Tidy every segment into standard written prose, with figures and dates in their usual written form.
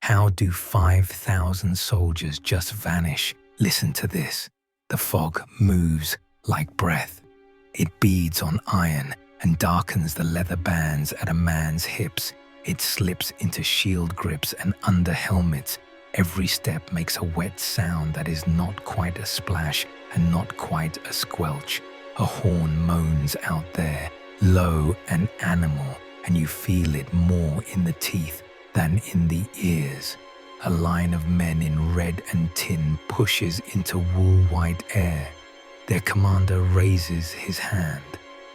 How do 5,000 soldiers just vanish? Listen to this. The fog moves like breath. It beads on iron and darkens the leather bands at a man's hips. It slips into shield grips and under helmets. Every step makes a wet sound that is not quite a splash and not quite a squelch. A horn moans out there, low and animal, and you feel it more in the teeth than in the ears. A line of men in red and tin pushes into wool-white air. Their commander raises his hand.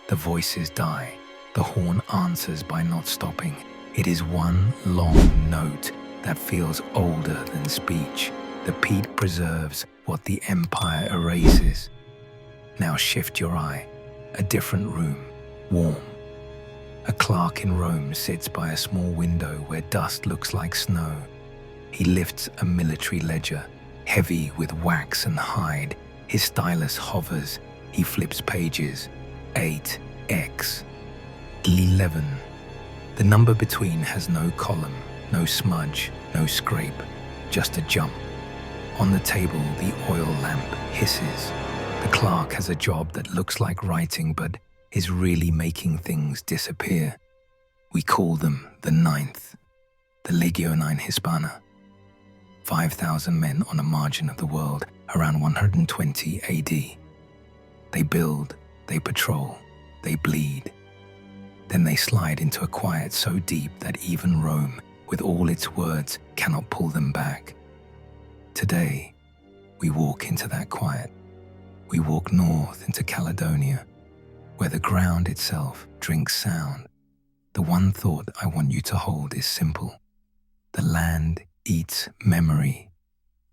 The voices die. The horn answers by not stopping. It is one long note that feels older than speech. The peat preserves what the empire erases. Now shift your eye. A different room, warm. A clerk in Rome sits by a small window where dust looks like snow. He lifts a military ledger, heavy with wax and hide. His stylus hovers. He flips pages. 8x. 11. The number between has no column, no smudge, no scrape, just a jump. On the table, the oil lamp hisses. The clerk has a job that looks like writing but is really making things disappear. We call them the Ninth, the Legiones Hispana. 5,000 men on a margin of the world around 120 AD. They build, they patrol, they bleed. Then they slide into a quiet so deep that even Rome, with all its words, cannot pull them back. Today, we walk into that quiet. We walk north into Caledonia, where the ground itself drinks sound. The one thought I want you to hold is simple. The land eats memory.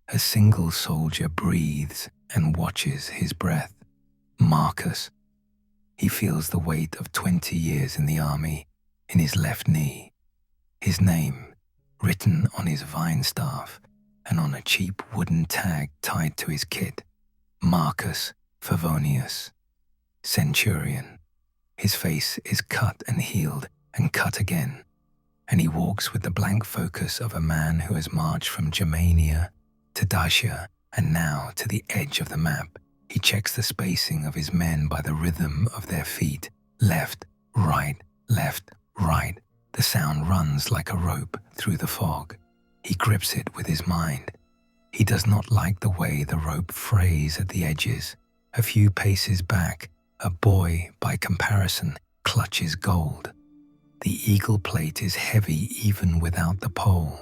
A single soldier breathes and watches his breath. Marcus. He feels the weight of 20 years in the army in his left knee. His name written on his vine staff and on a cheap wooden tag tied to his kit. Marcus Favonius, centurion. His face is cut and healed and cut again, and he walks with the blank focus of a man who has marched from Germania to Dacia and now to the edge of the map. He checks the spacing of his men by the rhythm of their feet. Left, right, left, right. The sound runs like a rope through the fog. He grips it with his mind. He does not like the way the rope frays at the edges. A few paces back, a boy, by comparison, clutches gold. The eagle plate is heavy even without the pole.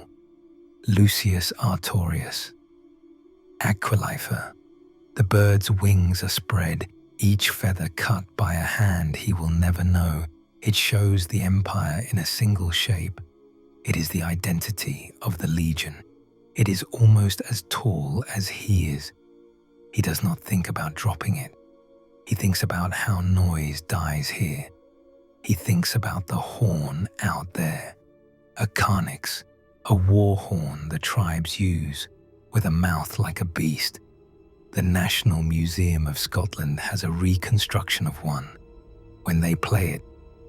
Lucius Artorius. Aquilifer. The bird's wings are spread, each feather cut by a hand he will never know. It shows the empire in a single shape. It is the identity of the legion. It is almost as tall as he is. He does not think about dropping it. He thinks about how noise dies here. He thinks about the horn out there. A carnix, a war horn the tribes use, with a mouth like a beast. The National Museum of Scotland has a reconstruction of one. When they play it,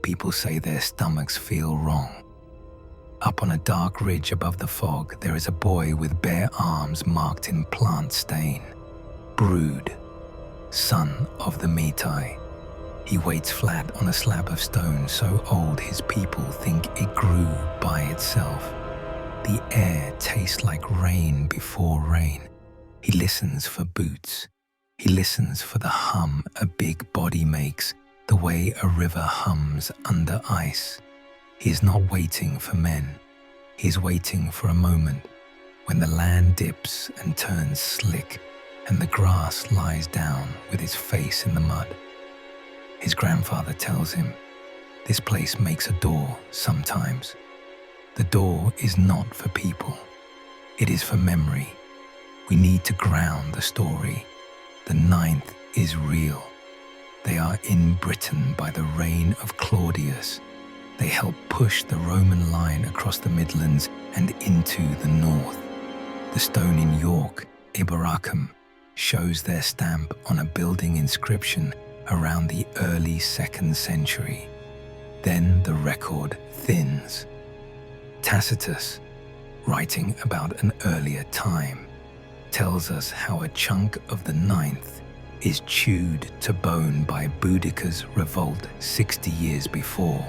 people say their stomachs feel wrong. Up on a dark ridge above the fog, there is a boy with bare arms marked in plant stain. Brood, son of the Metai. He waits flat on a slab of stone so old his people think it grew by itself. The air tastes like rain before rain. He listens for boots. He listens for the hum a big body makes, the way a river hums under ice. He is not waiting for men. He is waiting for a moment when the land dips and turns slick and the grass lies down with its face in the mud. His grandfather tells him, this place makes a door sometimes. The door is not for people. It is for memory. We need to ground the story. The Ninth is real. They are in Britain by the reign of Claudius. They help push the Roman line across the Midlands and into the north. The stone in York, Iberacum, shows their stamp on a building inscription around the early 2nd century. Then the record thins. Tacitus, writing about an earlier time, tells us how a chunk of the ninth is chewed to bone by Boudicca's revolt 60 years before,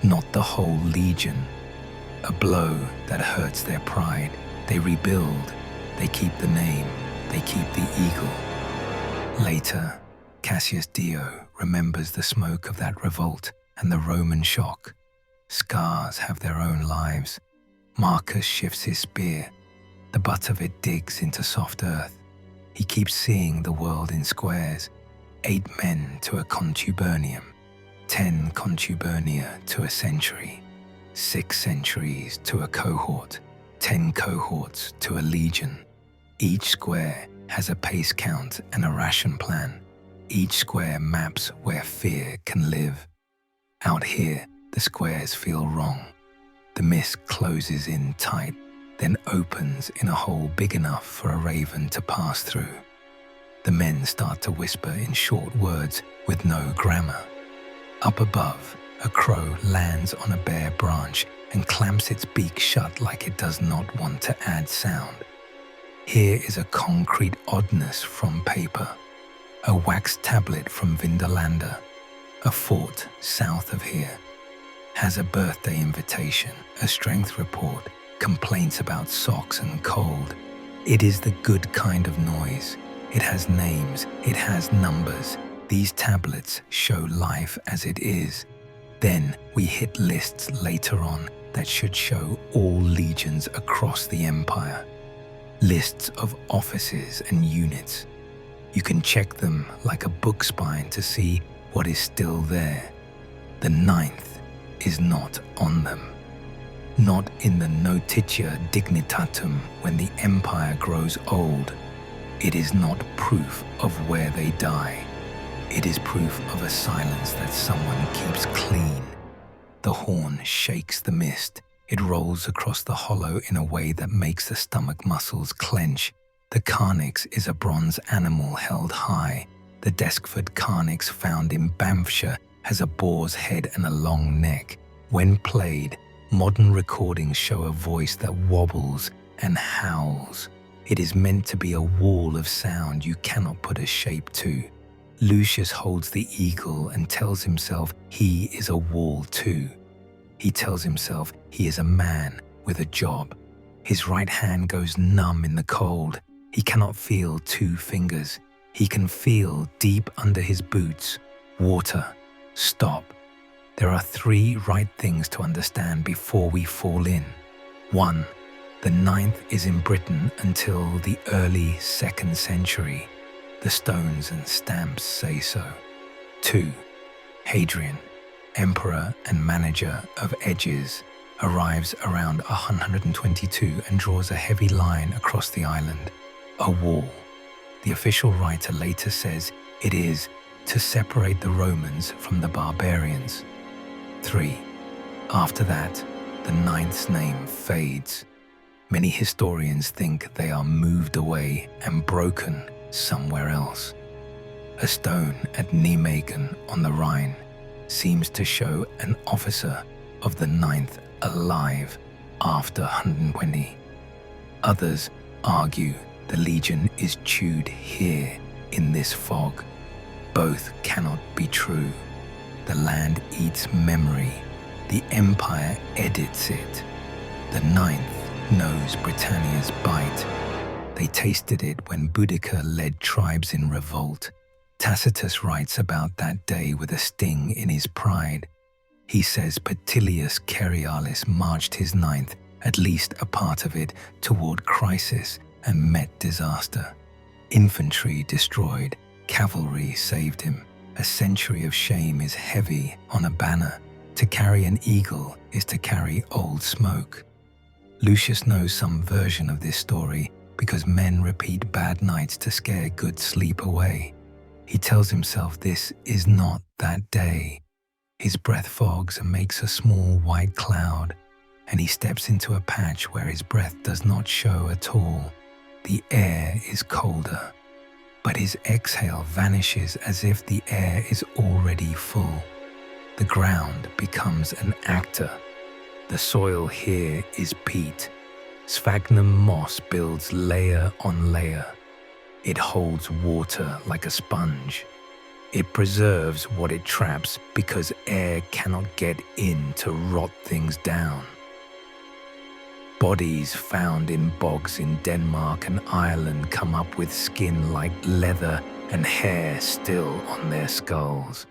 not the whole legion. A blow that hurts their pride. They rebuild, they keep the name, they keep the eagle. Later, Cassius Dio remembers the smoke of that revolt and the Roman shock. Scars have their own lives. Marcus shifts his spear. The butt of it digs into soft earth. He keeps seeing the world in squares. 8 men to a contubernium, 10 contubernia to a century, 6 centuries to a cohort, 10 cohorts to a legion. Each square has a pace count and a ration plan. Each square maps where fear can live. Out here, the squares feel wrong. The mist closes in tight, then opens in a hole big enough for a raven to pass through. The men start to whisper in short words with no grammar. Up above, a crow lands on a bare branch and clamps its beak shut like it does not want to add sound. Here is a concrete oddness from paper. A wax tablet from Vindolanda, a fort south of here. Has a birthday invitation, a strength report, complaints about socks and cold. It is the good kind of noise. It has names, it has numbers. These tablets show life as it is. Then we hit lists later on that should show all legions across the empire. Lists of offices and units. You can check them like a book spine to see what is still there. The ninth is not on them. Not in the notitia dignitatum when the empire grows old. It is not proof of where they die. It is proof of a silence that someone keeps clean. The horn shakes the mist. It rolls across the hollow in a way that makes the stomach muscles clench. The carnix is a bronze animal held high. The Deskford carnix found in Banffshire has a boar's head and a long neck. When played, modern recordings show a voice that wobbles and howls. It is meant to be a wall of sound you cannot put a shape to. Lucius holds the eagle and tells himself he is a wall too. He tells himself he is a man with a job. His right hand goes numb in the cold. He cannot feel 2 fingers. He can feel deep under his boots. Water. Stop. There are 3 right things to understand before we fall in. 1. The ninth is in Britain until the early 2nd century. The stones and stamps say so. 2. Hadrian, emperor and manager of edges, arrives around 122 and draws a heavy line across the island. A wall. The official writer later says it is to separate the Romans from the barbarians. 3. After that, the ninth's name fades. Many historians think they are moved away and broken somewhere else. A stone at Nijmegen on the Rhine seems to show an officer of the ninth alive after 120. Others argue the legion is chewed here in this fog. Both cannot be true. The land eats memory. The empire edits it. The ninth knows Britannia's bite. They tasted it when Boudicca led tribes in revolt. Tacitus writes about that day with a sting in his pride. He says Petilius Cerialis marched his ninth, at least a part of it, toward crisis and met disaster. Infantry destroyed, cavalry saved him. A century of shame is heavy on a banner. To carry an eagle is to carry old smoke. Lucius knows some version of this story because men repeat bad nights to scare good sleep away. He tells himself this is not that day. His breath fogs and makes a small white cloud, and he steps into a patch where his breath does not show at all. The air is colder, but his exhale vanishes as if the air is already full. The ground becomes an actor. The soil here is peat. Sphagnum moss builds layer on layer. It holds water like a sponge. It preserves what it traps because air cannot get in to rot things down. Bodies found in bogs in Denmark and Ireland come up with skin like leather and hair still on their skulls.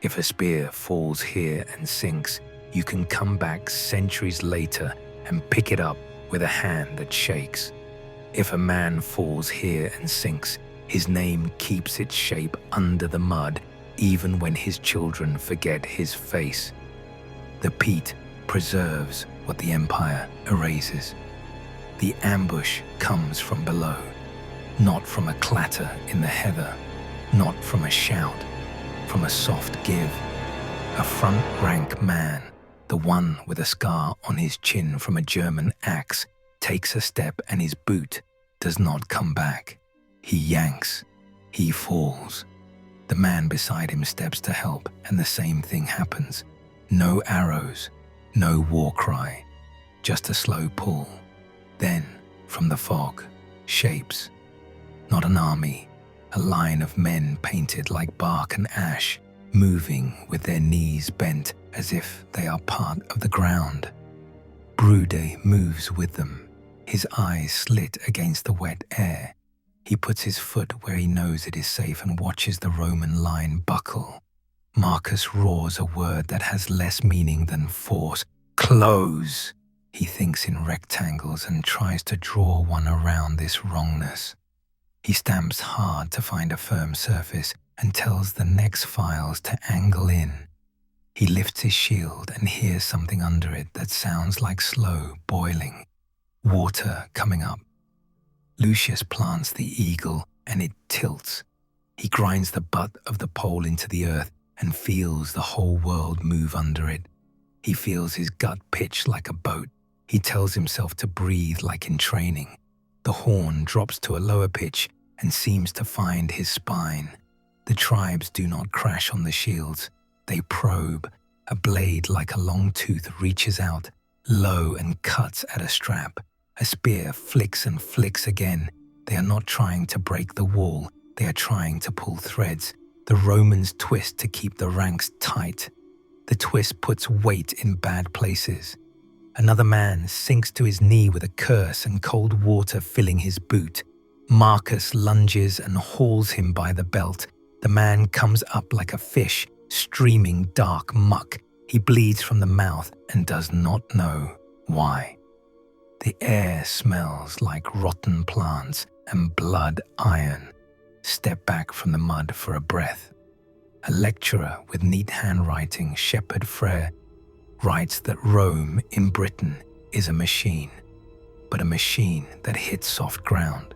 If a spear falls here and sinks, you can come back centuries later and pick it up with a hand that shakes. If a man falls here and sinks, his name keeps its shape under the mud even when his children forget his face. The peat preserves what the empire erases. The ambush comes from below, not from a clatter in the heather, not from a shout, from a soft give. A front-rank man, the one with a scar on his chin from a German axe, takes a step and his boot does not come back. He yanks. He falls. The man beside him steps to help, and the same thing happens. No arrows, no war cry, just a slow pull. Then, from the fog, shapes. Not an army, a line of men painted like bark and ash, moving with their knees bent as if they are part of the ground. Brude moves with them, his eyes slit against the wet air. He puts his foot where he knows it is safe and watches the Roman line buckle. Marcus roars a word that has less meaning than force. Close! He thinks in rectangles and tries to draw one around this wrongness. He stamps hard to find a firm surface and tells the next files to angle in. He lifts his shield and hears something under it that sounds like slow boiling. Water coming up. Lucius plants the eagle and it tilts. He grinds the butt of the pole into the earth and feels the whole world move under it. He feels his gut pitch like a boat. He tells himself to breathe like in training. The horn drops to a lower pitch and seems to find his spine. The tribes do not crash on the shields. They probe. A blade like a long tooth reaches out, low, and cuts at a strap. A spear flicks and flicks again. They are not trying to break the wall. They are trying to pull threads. The Romans twist to keep the ranks tight. The twist puts weight in bad places. Another man sinks to his knee with a curse and cold water filling his boot. Marcus lunges and hauls him by the belt. The man comes up like a fish, streaming dark muck. He bleeds from the mouth and does not know why. The air smells like rotten plants and blood iron. Step back from the mud for a breath. A lecturer with neat handwriting, Shepherd Frere, writes that Rome in Britain is a machine, but a machine that hits soft ground.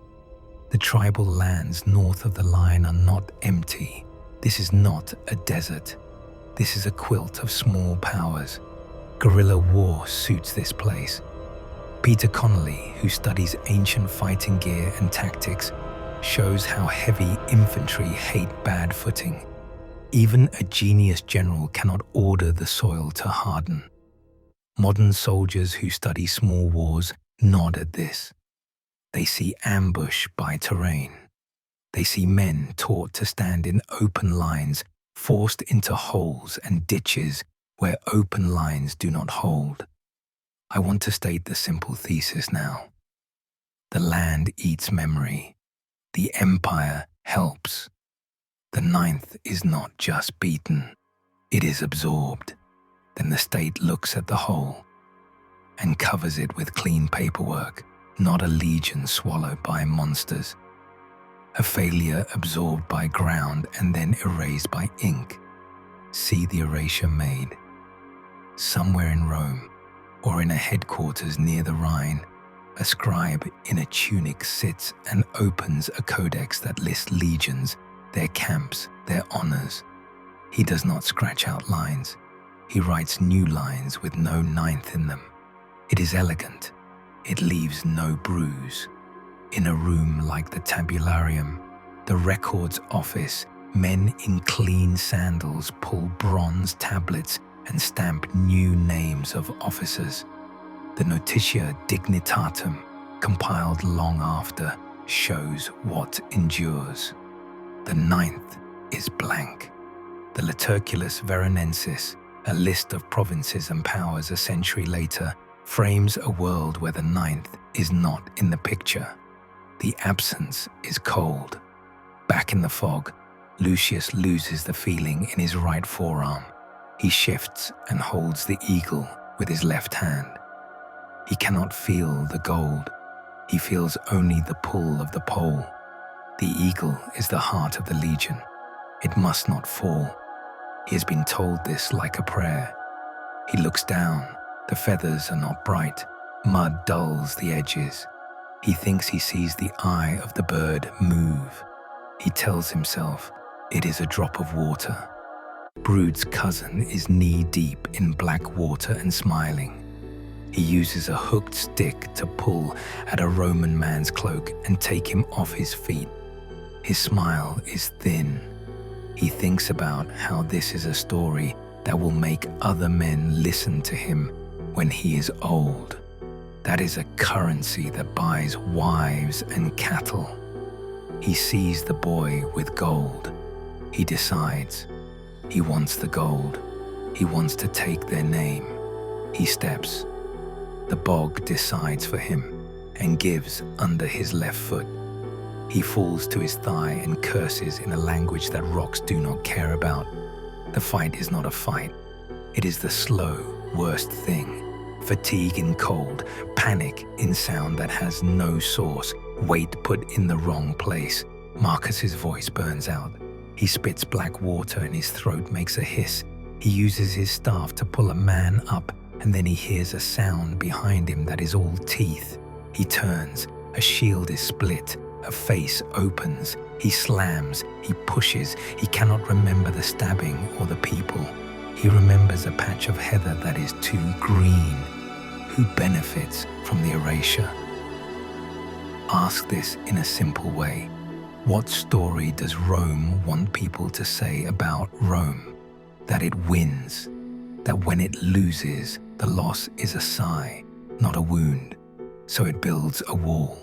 The tribal lands north of the line are not empty. This is not a desert. This is a quilt of small powers. Guerrilla war suits this place. Peter Connolly, who studies ancient fighting gear and tactics, shows how heavy infantry hate bad footing. Even a genius general cannot order the soil to harden. Modern soldiers who study small wars nod at this. They see ambush by terrain. They see men taught to stand in open lines, forced into holes and ditches where open lines do not hold. I want to state the simple thesis now. The land eats memory. The empire helps. The ninth is not just beaten, it is absorbed. Then the state looks at the whole and covers it with clean paperwork, not a legion swallowed by monsters. A failure absorbed by ground and then erased by ink. See the erasure made. Somewhere in Rome, or in a headquarters near the Rhine, a scribe in a tunic sits and opens a codex that lists legions, their camps, their honors. He does not scratch out lines. He writes new lines with no ninth in them. It is elegant. It leaves no bruise. In a room like the tabularium, the records office, men in clean sandals pull bronze tablets and stamp new names of officers. The Notitia Dignitatum, compiled long after, shows what endures. The ninth is blank. The Liturculus Veronensis, a list of provinces and powers a century later, frames a world where the ninth is not in the picture. The absence is cold. Back in the fog, Lucius loses the feeling in his right forearm. He shifts and holds the eagle with his left hand. He cannot feel the gold. He feels only the pull of the pole. The eagle is the heart of the legion. It must not fall. He has been told this like a prayer. He looks down. The feathers are not bright. Mud dulls the edges. He thinks he sees the eye of the bird move. He tells himself it is a drop of water. Brood's cousin is knee-deep in black water and smiling. He uses a hooked stick to pull at a Roman man's cloak and take him off his feet. His smile is thin. He thinks about how this is a story that will make other men listen to him when he is old. That is a currency that buys wives and cattle. He sees the boy with gold. He decides. He wants the gold. He wants to take their name. He steps. The bog decides for him and gives under his left foot. He falls to his thigh and curses in a language that rocks do not care about. The fight is not a fight. It is the slow, worst thing. Fatigue in cold, panic in sound that has no source, weight put in the wrong place. Marcus's voice burns out. He spits black water and his throat makes a hiss. He uses his staff to pull a man up, and then he hears a sound behind him that is all teeth. He turns. A shield is split. A face opens. He slams. He pushes. He cannot remember the stabbing or the people. He remembers a patch of heather that is too green. Who benefits from the erasure? Ask this in a simple way. What story does Rome want people to say about Rome? That it wins. That when it loses, the loss is a sigh, not a wound. So it builds a wall.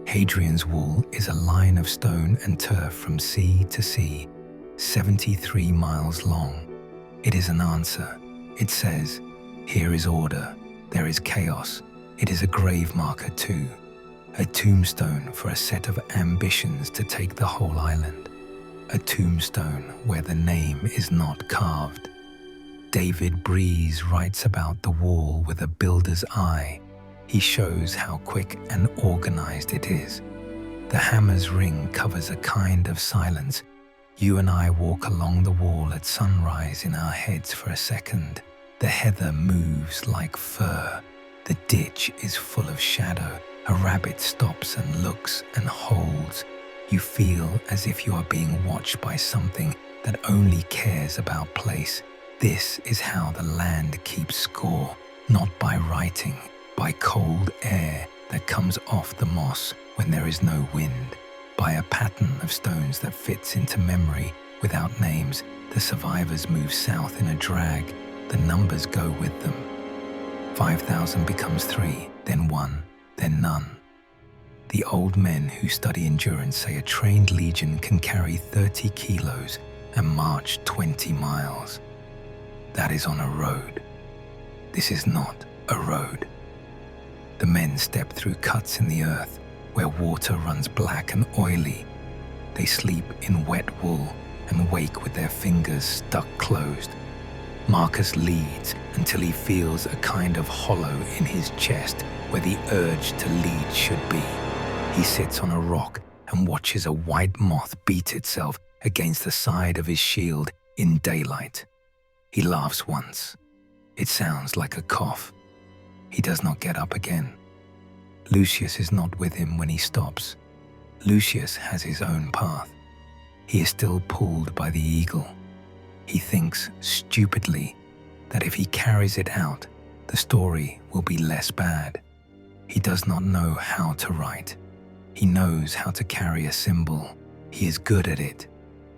Hadrian's wall is a line of stone and turf from sea to sea, 73 miles long. It is an answer. It says, here is order, there is chaos. It is a grave marker too. A tombstone for a set of ambitions to take the whole island. A tombstone where the name is not carved. David Breeze writes about the wall with a builder's eye. He shows how quick and organized it is. The hammer's ring covers a kind of silence. You and I walk along the wall at sunrise in our heads for a second. The heather moves like fur. The ditch is full of shadow. A rabbit stops and looks and holds. You feel as if you are being watched by something that only cares about place. This is how the land keeps score, not by writing, by cold air that comes off the moss when there is no wind, by a pattern of stones that fits into memory without names. The survivors move south in a drag. The numbers go with them. 5,000 becomes 3, then 1, then none. The old men who study endurance say a trained legion can carry 30 kilos and march 20 miles. That is on a road. This is not a road. The men step through cuts in the earth where water runs black and oily. They sleep in wet wool and wake with their fingers stuck closed. Marcus leads until he feels a kind of hollow in his chest where the urge to lead should be. He sits on a rock and watches a white moth beat itself against the side of his shield in daylight. He laughs once. It sounds like a cough. He does not get up again. Lucius is not with him when he stops. Lucius has his own path. He is still pulled by the eagle. He thinks stupidly that if he carries it out, the story will be less bad. He does not know how to write. He knows how to carry a symbol. He is good at it.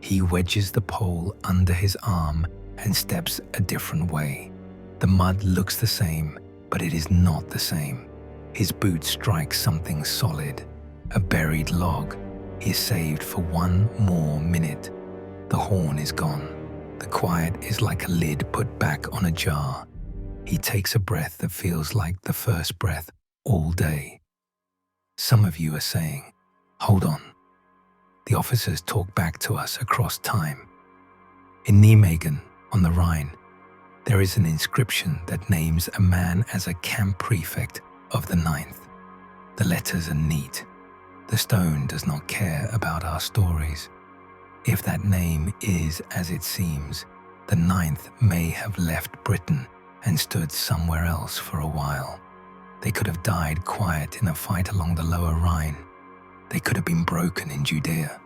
He wedges the pole under his arm and steps a different way. The mud looks the same, But it is not the same. His boot strikes something solid, a buried log. He is saved for one more minute. The horn is gone. The quiet is like a lid put back on a jar. He takes a breath that feels like the first breath all day. Some of you are saying, "Hold on." The officers talk back to us across time. In Nijmegen, on the Rhine, there is an inscription that names a man as a camp prefect of the 9th. The letters are neat. The stone does not care about our stories. If that name is as it seems, the 9th may have left Britain and stood somewhere else for a while. They could have died quiet in a fight along the lower Rhine. They could have been broken in Judea.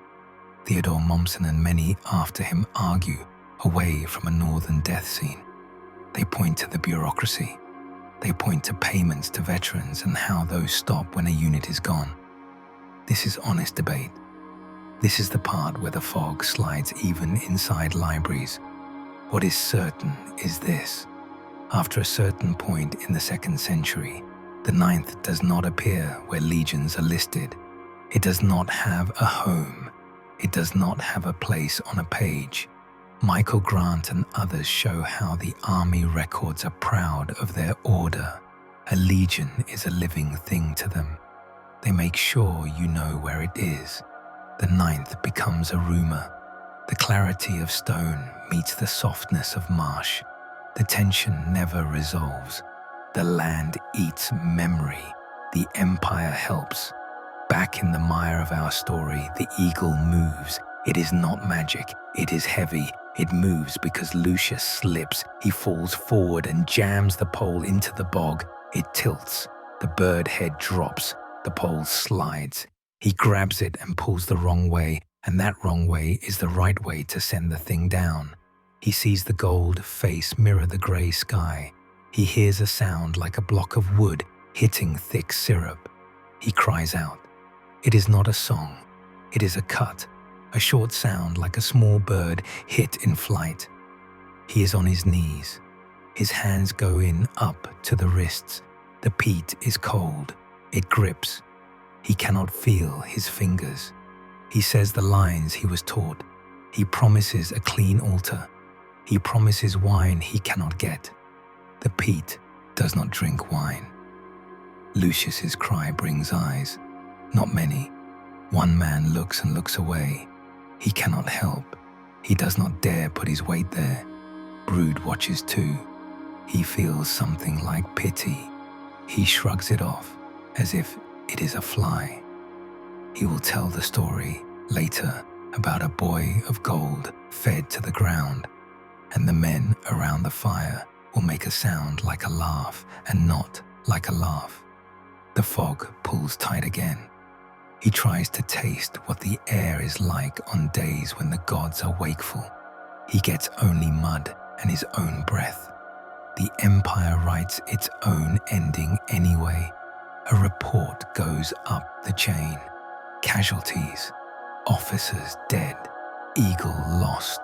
Theodore Mommsen and many after him argue away from a northern death scene. They point to the bureaucracy. They point to payments to veterans and how those stop when a unit is gone. This is honest debate. This is the part where the fog slides even inside libraries. What is certain is this. After a certain point in the 2nd century, the 9th does not appear where legions are listed. It does not have a home. It does not have a place on a page. Michael Grant and others show how the army records are proud of their order. A legion is a living thing to them. They make sure you know where it is. The 9th becomes a rumor. The clarity of stone meets the softness of marsh. The tension never resolves. The land eats memory. The empire helps. Back in the mire of our story, the eagle moves. It is not magic. It is heavy. It moves because Lucius slips. He falls forward and jams the pole into the bog. It tilts. The bird head drops. The pole slides. He grabs it and pulls the wrong way, and that wrong way is the right way to send the thing down. He sees the gold face mirror the grey sky. He hears a sound like a block of wood hitting thick syrup. He cries out. It is not a song. It is a cut, a short sound like a small bird hit in flight. He is on his knees. His hands go in up to the wrists. The peat is cold. It grips. He cannot feel his fingers. He says the lines he was taught. He promises a clean altar. He promises wine he cannot get. The peat does not drink wine. Lucius's cry brings eyes. Not many. One man looks and looks away. He cannot help. He does not dare put his weight there. Brood watches too. He feels something like pity. He shrugs it off as if it is a fly. He will tell the story later about a boy of gold fed to the ground, and the men around the fire will make a sound like a laugh and not like a laugh. The fog pulls tight again. He tries to taste what the air is like on days when the gods are wakeful. He gets only mud and his own breath. The empire writes its own ending anyway. A report goes up the chain. Casualties, officers dead, eagle lost.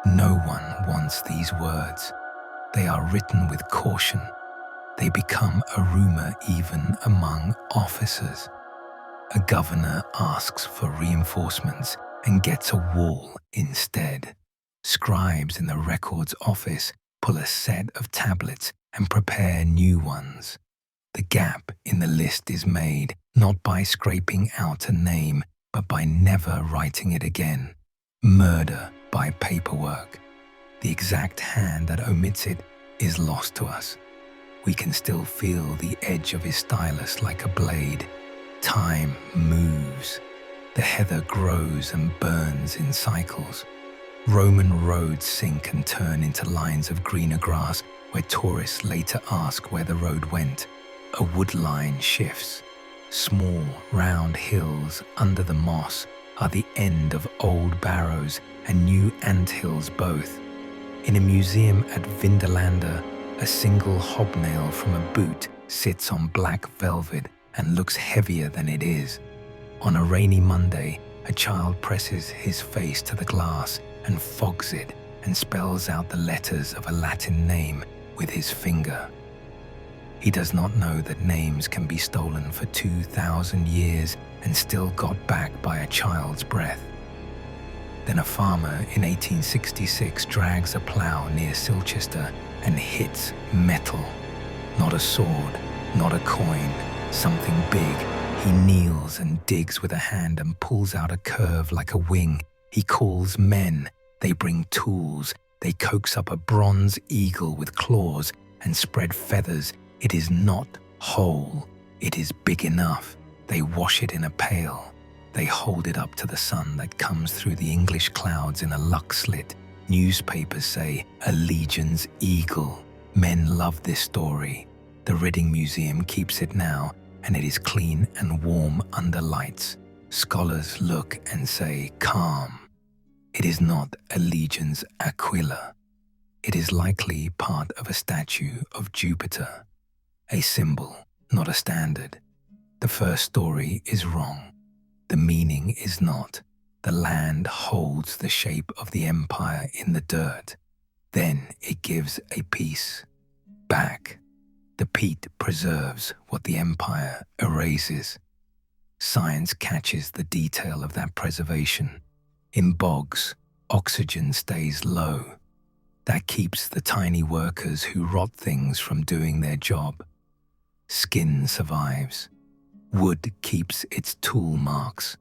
No one wants these words. They are written with caution. They become a rumor even among officers. A governor asks for reinforcements and gets a wall instead. Scribes in the records office pull a set of tablets and prepare new ones. The gap in the list is made not by scraping out a name, but by never writing it again. Murder by paperwork. The exact hand that omits it is lost to us. We can still feel the edge of his stylus like a blade. Time moves. The heather grows and burns in cycles. Roman roads sink and turn into lines of greener grass where tourists later ask where the road went. A wood line shifts. Small, round hills under the moss are the end of old barrows and new anthills both. In a museum at Vinderlander, a single hobnail from a boot sits on black velvet and looks heavier than it is. On a rainy Monday, a child presses his face to the glass and fogs it and spells out the letters of a Latin name with his finger. He does not know that names can be stolen for 2,000 years and still got back by a child's breath. Then a farmer in 1866 drags a plough near Silchester and hits metal. Not a sword, not a coin, something big. He kneels and digs with a hand and pulls out a curve like a wing. He calls men. They bring tools. They coax up a bronze eagle with claws and spread feathers. It is not whole. It is big enough. They wash it in a pail. They hold it up to the sun that comes through the English clouds in a luck slit. Newspapers say, "A legion's eagle." Men love this story. The Ridding Museum keeps it now, and it is clean and warm under lights. Scholars look and say, "Calm." It is not a legion's aquila. It is likely part of a statue of Jupiter. A symbol, not a standard. The first story is wrong. The meaning is not. The land holds the shape of the empire in the dirt. Then it gives a piece back. The peat preserves what the empire erases. Science catches the detail of that preservation. In bogs, oxygen stays low. That keeps the tiny workers who rot things from doing their job. Skin survives. Wood keeps its tool marks.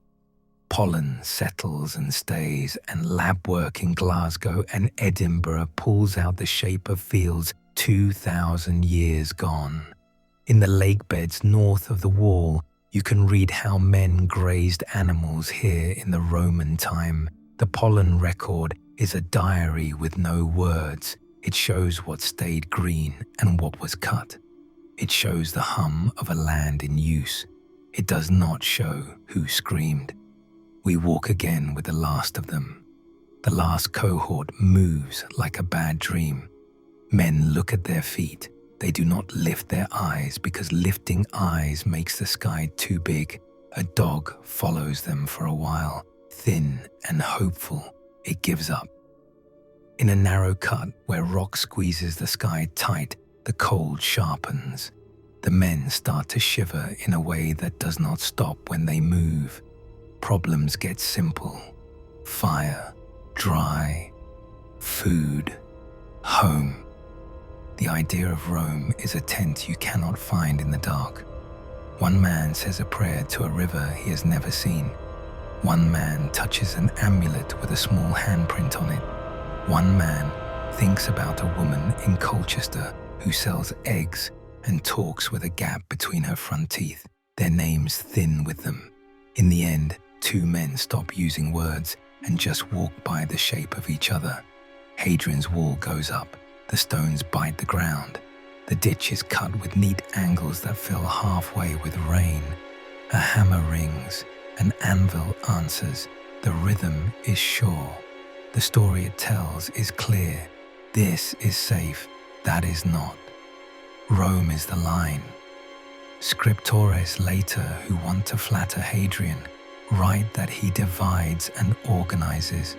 Pollen settles and stays, and lab work in Glasgow and Edinburgh pulls out the shape of fields 2,000 years gone. In the lake beds north of the wall, you can read how men grazed animals here in the Roman time. The pollen record is a diary with no words. It shows what stayed green and what was cut. It shows the hum of a land in use. It does not show who screamed. We walk again with the last of them. The last cohort moves like a bad dream. Men look at their feet. They do not lift their eyes because lifting eyes makes the sky too big. A dog follows them for a while, thin and hopeful. It gives up. In a narrow cut where rock squeezes the sky tight, the cold sharpens. The men start to shiver in a way that does not stop when they move. Problems get simple. Fire, dry, food, home. The idea of Rome is a tent you cannot find in the dark. One man says a prayer to a river he has never seen. One man touches an amulet with a small handprint on it. One man thinks about a woman in Colchester who sells eggs and talks with a gap between her front teeth, their names thin with them. In the end, two men stop using words and just walk by the shape of each other. Hadrian's wall goes up. The stones bite the ground. The ditch is cut with neat angles that fill halfway with rain. A hammer rings. An anvil answers. The rhythm is sure. The story it tells is clear. This is safe. That is not. Rome is the line. Scriptores later, who want to flatter Hadrian, write that he divides and organizes.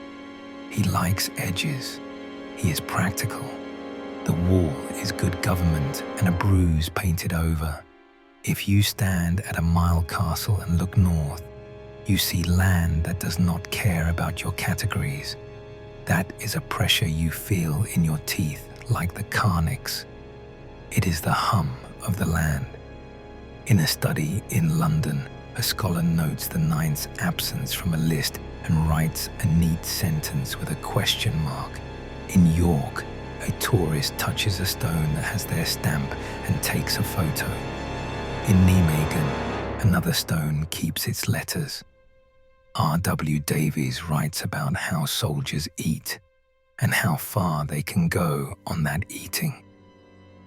He likes edges. He is practical. The wall is good government and a bruise painted over. If you stand at a mile castle and look north, you see land that does not care about your categories. That is a pressure you feel in your teeth like the carnix. It is the hum of the land. In a study in London, a scholar notes the ninth's absence from a list and writes a neat sentence with a question mark. In York, a tourist touches a stone that has their stamp and takes a photo. In Nijmegen, another stone keeps its letters. R.W. Davies writes about how soldiers eat and how far they can go on that eating.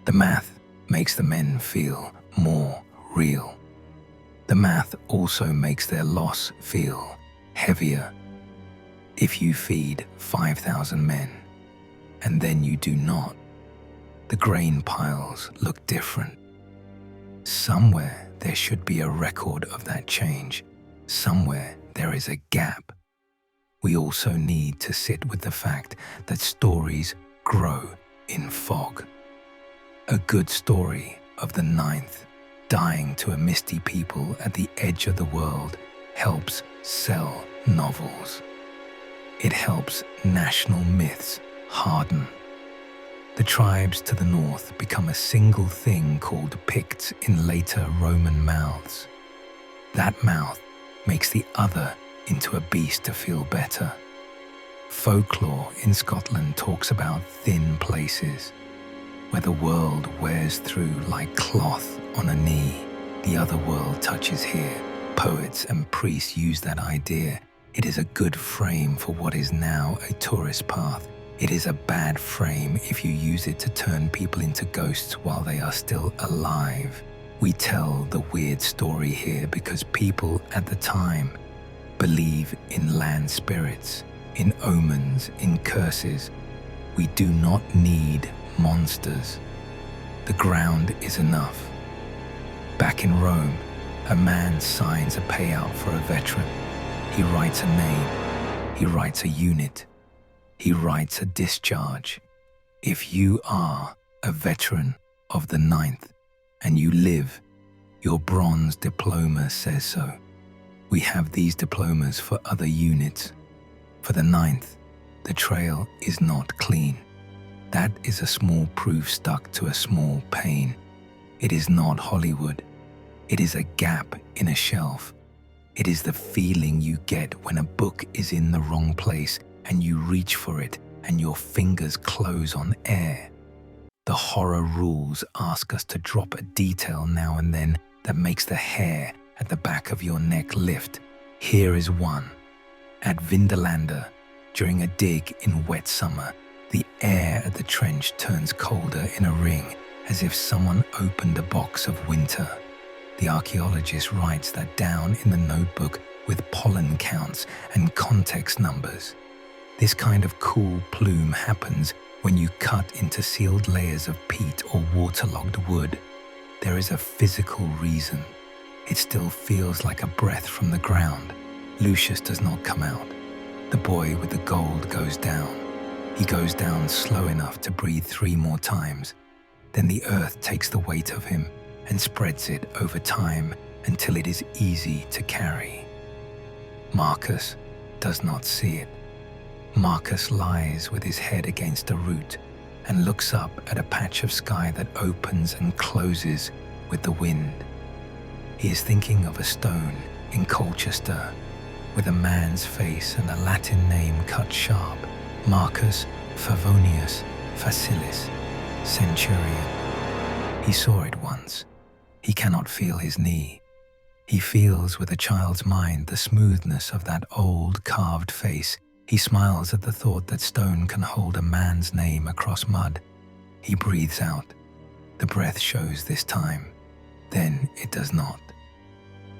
The math makes the men feel more real. The math also makes their loss feel heavier. If you feed 5,000 men, and then you do not, the grain piles look different. Somewhere there should be a record of that change. Somewhere there is a gap. We also need to sit with the fact that stories grow in fog. A good story of the ninth, dying to a misty people at the edge of the world, helps sell novels. It helps national myths harden. The tribes to the north become a single thing called Picts in later Roman mouths. That mouth makes the other into a beast to feel better. Folklore in Scotland talks about thin places, where the world wears through like cloth on a knee. The other world touches here. Poets and priests use that idea. It is a good frame for what is now a tourist path. It is a bad frame if you use it to turn people into ghosts while they are still alive. We tell the weird story here because people at the time believe in land spirits, in omens, in curses. We do not need monsters. The ground is enough. Back in Rome, a man signs a payout for a veteran. He writes a name. He writes a unit. He writes a discharge. If you are a veteran of the ninth and you live, your bronze diploma says so. We have these diplomas for other units. For the ninth, the trail is not clean. That is a small proof stuck to a small pane. It is not Hollywood. It is a gap in a shelf. It is the feeling you get when a book is in the wrong place and you reach for it and your fingers close on air. The horror rules ask us to drop a detail now and then that makes the hair at the back of your neck lift. Here is one. At Vindolanda, during a dig in wet summer, the air at the trench turns colder in a ring, as if someone opened a box of winter. The archaeologist writes that down in the notebook with pollen counts and context numbers. This kind of cool plume happens when you cut into sealed layers of peat or waterlogged wood. There is a physical reason. It still feels like a breath from the ground. Lucius does not come out. The boy with the gold goes down. He goes down slow enough to breathe 3 more times. Then the earth takes the weight of him and spreads it over time until it is easy to carry. Marcus does not see it. Marcus lies with his head against a root and looks up at a patch of sky that opens and closes with the wind. He is thinking of a stone in Colchester with a man's face and a Latin name cut sharp, Marcus Favonius Facilis, centurion. He saw it once. He cannot feel his knee. He feels with a child's mind the smoothness of that old carved face. He smiles at the thought that stone can hold a man's name across mud. He breathes out. The breath shows this time. Then it does not.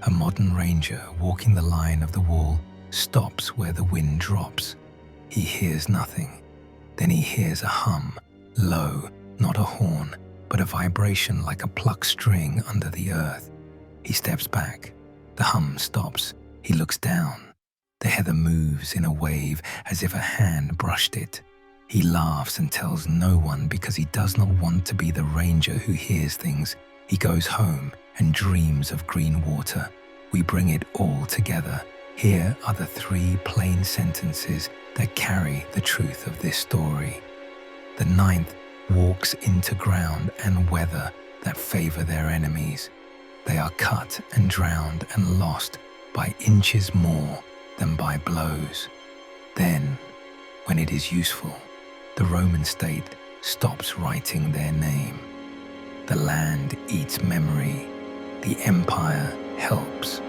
A modern ranger walking the line of the wall stops where the wind drops. He hears nothing. Then he hears a hum, low, not a horn, but a vibration like a plucked string under the earth. He steps back. The hum stops. He looks down. The heather moves in a wave as if a hand brushed it. He laughs and tells no one because he does not want to be the ranger who hears things. He goes home and dreams of green water. We bring it all together. Here are the 3 plain sentences that carry the truth of this story. The ninth walks into ground and weather that favor their enemies. They are cut and drowned and lost by inches more than by blows. Then, when it is useful, the Roman state stops writing their name. The land eats memory. The empire helps.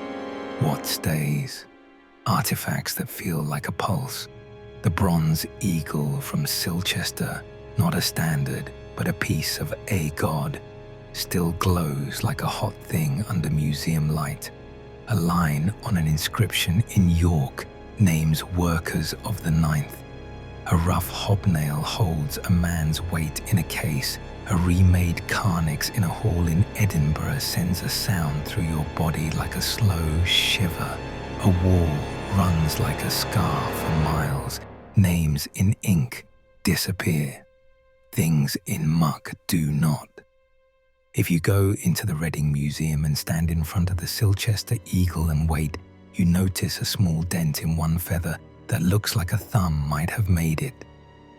What stays? Artifacts that feel like a pulse. The bronze eagle from Silchester, not a standard, but a piece of a god, still glows like a hot thing under museum light. A line on an inscription in York names workers of the ninth. A rough hobnail holds a man's weight in a case. A remade carnix in a hall in Edinburgh sends a sound through your body like a slow shiver. A wall runs like a scar for miles. Names in ink disappear. Things in muck do not. If you go into the Reading Museum and stand in front of the Silchester eagle and wait, you notice a small dent in one feather that looks like a thumb might have made it.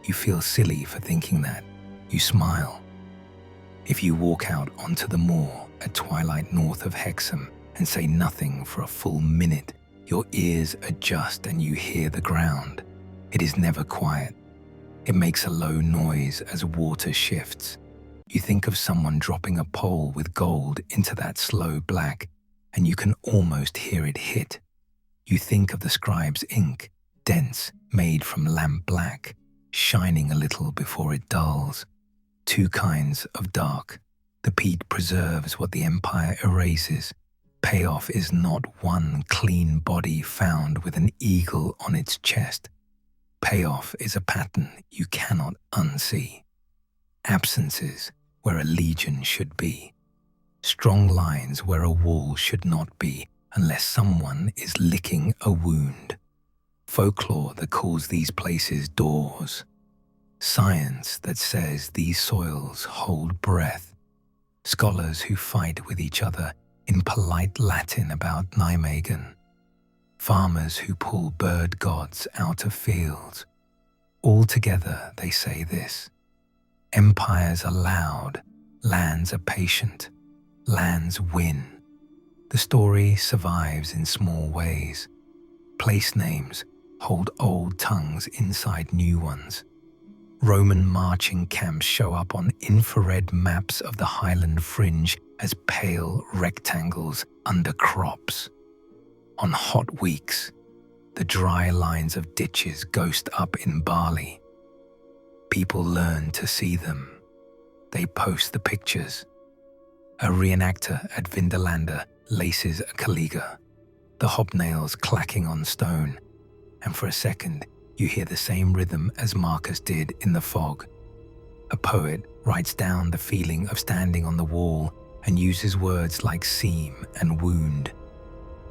You feel silly for thinking that. You smile. If you walk out onto the moor at twilight north of Hexham and say nothing for a full minute, your ears adjust and you hear the ground. It is never quiet. It makes a low noise as water shifts. You think of someone dropping a pole with gold into that slow black, and you can almost hear it hit. You think of the scribe's ink, dense, made from lamp black, shining a little before it dulls. Two kinds of dark. The peat preserves what the empire erases. Payoff is not one clean body found with an eagle on its chest. Payoff is a pattern you cannot unsee. Absences where a legion should be. Strong lines where a wall should not be unless someone is licking a wound. Folklore that calls these places doors. Science that says these soils hold breath. Scholars who fight with each other in polite Latin about Nijmegen. Farmers who pull bird gods out of fields. All together they say this: empires are loud, lands are patient, lands win. The story survives in small ways. Place names hold old tongues inside new ones. Roman marching camps show up on infrared maps of the Highland fringe as pale rectangles under crops. On hot weeks, the dry lines of ditches ghost up in barley. People learn to see them. They post the pictures. A reenactor at Vindelander laces a caliga, the hobnails clacking on stone, and for a second you hear the same rhythm as Marcus did in the fog. A poet writes down the feeling of standing on the wall and uses words like seam and wound.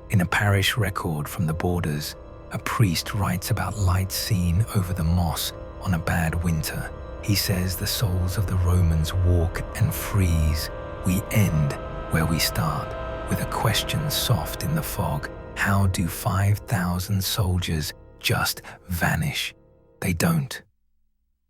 In a parish record from the borders, a priest writes about light seen over the moss on a bad winter. He says the souls of the Romans walk and freeze. We end where we start, with a question soft in the fog. How do 5,000 soldiers just vanish? They don't.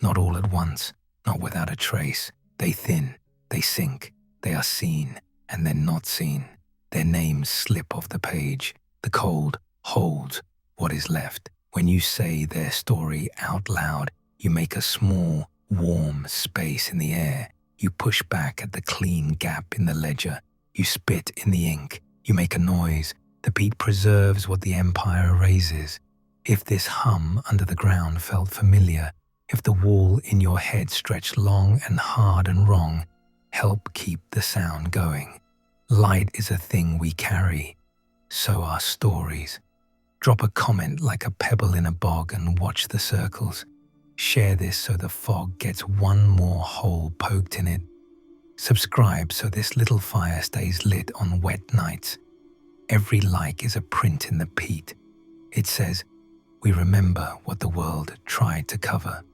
Not all at once, not without a trace. They thin, they sink, they are seen, and then not seen. Their names slip off the page. The cold holds what is left. When you say their story out loud, you make a small, warm space in the air. You push back at the clean gap in the ledger. You spit in the ink. You make a noise. The peat preserves what the empire erases. If this hum under the ground felt familiar, if the wall in your head stretched long and hard and wrong, help keep the sound going. Light is a thing we carry. So are stories. Drop a comment like a pebble in a bog and watch the circles. Share this so the fog gets one more hole poked in it. Subscribe so this little fire stays lit on wet nights. Every like is a print in the peat. It says, we remember what the world tried to cover.